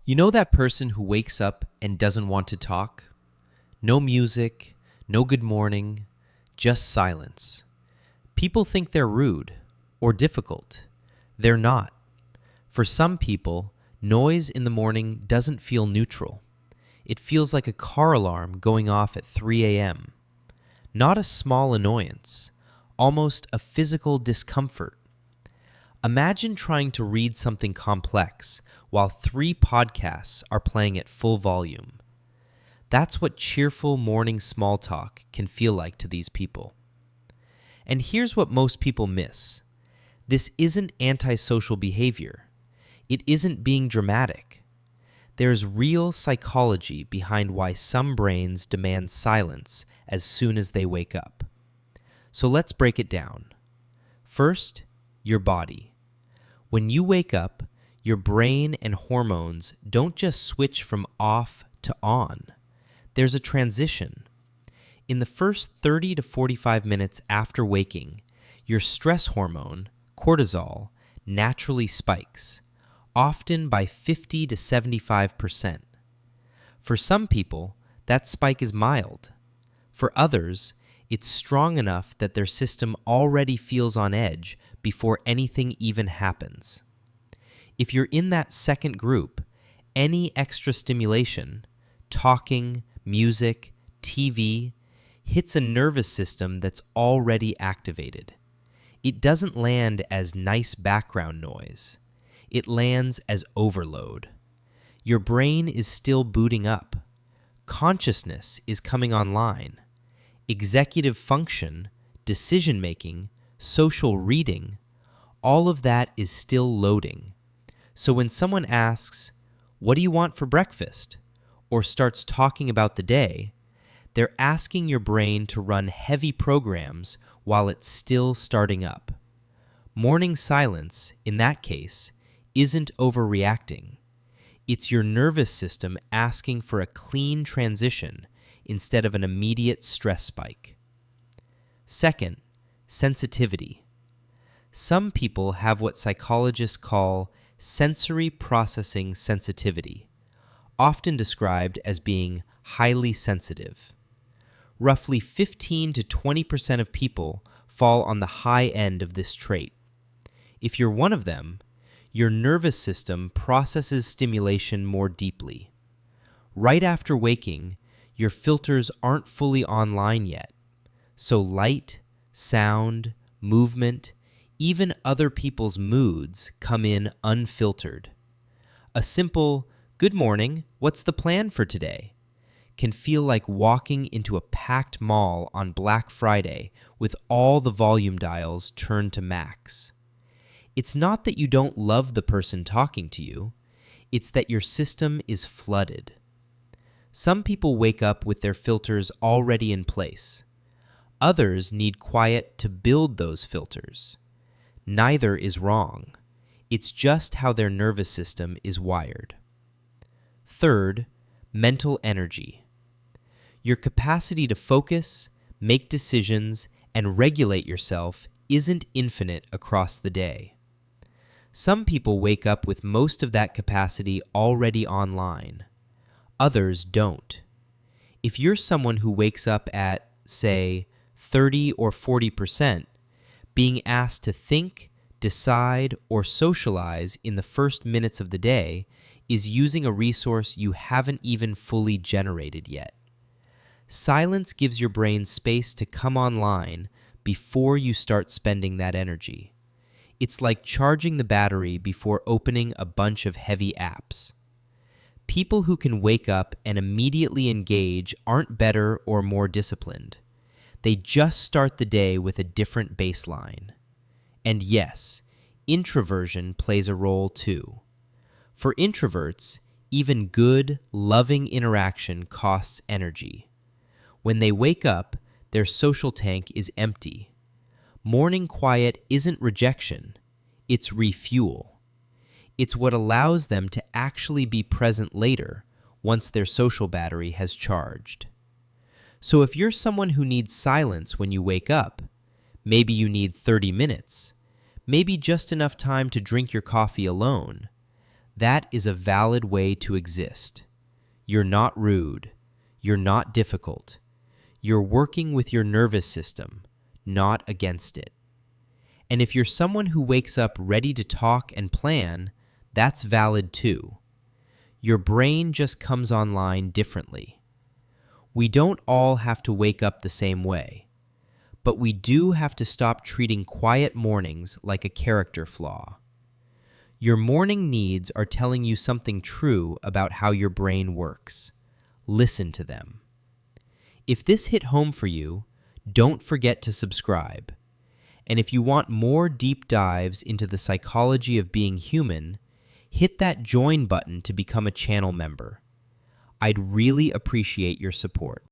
You know that person who wakes up and doesn't want to talk? No music, no good morning, just silence. People think they're rude or difficult. They're not. For some people, noise in the morning doesn't feel neutral. It feels like a car alarm going off at 3 a.m. Not a small annoyance, almost a physical discomfort. Imagine trying to read something complex while 3 podcasts are playing at full volume. That's what cheerful morning small talk can feel like to these people. And here's what most people miss. This isn't antisocial behavior. It isn't being dramatic. There's real psychology behind why some brains demand silence as soon as they wake up. So let's break it down. First, your body. When you wake up, your brain and hormones don't just switch from off to on. There's a transition. In the first 30 to 45 minutes after waking, your stress hormone, cortisol, naturally spikes, often by 50 to 75%. For some people, that spike is mild. For others, it's strong enough that their system already feels on edge before anything even happens. If you're in that second group, any extra stimulation, talking, music, TV, hits a nervous system that's already activated. It doesn't land as nice background noise. It lands as overload. Your brain is still booting up. Consciousness is coming online. Executive function, decision-making, social reading, all of that is still loading. So when someone asks, "What do you want for breakfast?" or starts talking about the day, they're asking your brain to run heavy programs while it's still starting up. Morning silence, in that case, isn't overreacting. It's your nervous system asking for a clean transition instead of an immediate stress spike. Second, sensitivity. Some people have what psychologists call sensory processing sensitivity, often described as being highly sensitive. Roughly 15 to 20% of people fall on the high end of this trait. If you're one of them, your nervous system processes stimulation more deeply. Right after waking, your filters aren't fully online yet, so light, sound, movement, even other people's moods come in unfiltered. A simple, "Good morning, what's the plan for today?" can feel like walking into a packed mall on Black Friday with all the volume dials turned to max. It's not that you don't love the person talking to you, it's that your system is flooded. Some people wake up with their filters already in place. Others need quiet to build those filters. Neither is wrong. It's just how their nervous system is wired. Third, mental energy. Your capacity to focus, make decisions, and regulate yourself isn't infinite across the day. Some people wake up with most of that capacity already online. Others don't. If you're someone who wakes up at, say, 30 or 40%, being asked to think, decide, or socialize in the first minutes of the day is using a resource you haven't even fully generated yet. Silence gives your brain space to come online before you start spending that energy. It's like charging the battery before opening a bunch of heavy apps. People who can wake up and immediately engage aren't better or more disciplined. They just start the day with a different baseline. And yes, introversion plays a role too. For introverts, even good, loving interaction costs energy. When they wake up, their social tank is empty. Morning quiet isn't rejection, it's refuel. It's what allows them to actually be present later once their social battery has charged. So if you're someone who needs silence when you wake up, maybe you need 30 minutes, maybe just enough time to drink your coffee alone, That is a valid way to exist. You're not rude. You're not difficult. You're working with your nervous system, not against it. And if you're someone who wakes up ready to talk and plan, that's valid too. Your brain just comes online differently. We don't all have to wake up the same way, but we do have to stop treating quiet mornings like a character flaw. Your morning needs are telling you something true about how your brain works. Listen to them. If this hit home for you, don't forget to subscribe. And if you want more deep dives into the psychology of being human, hit that join button to become a channel member. I'd really appreciate your support.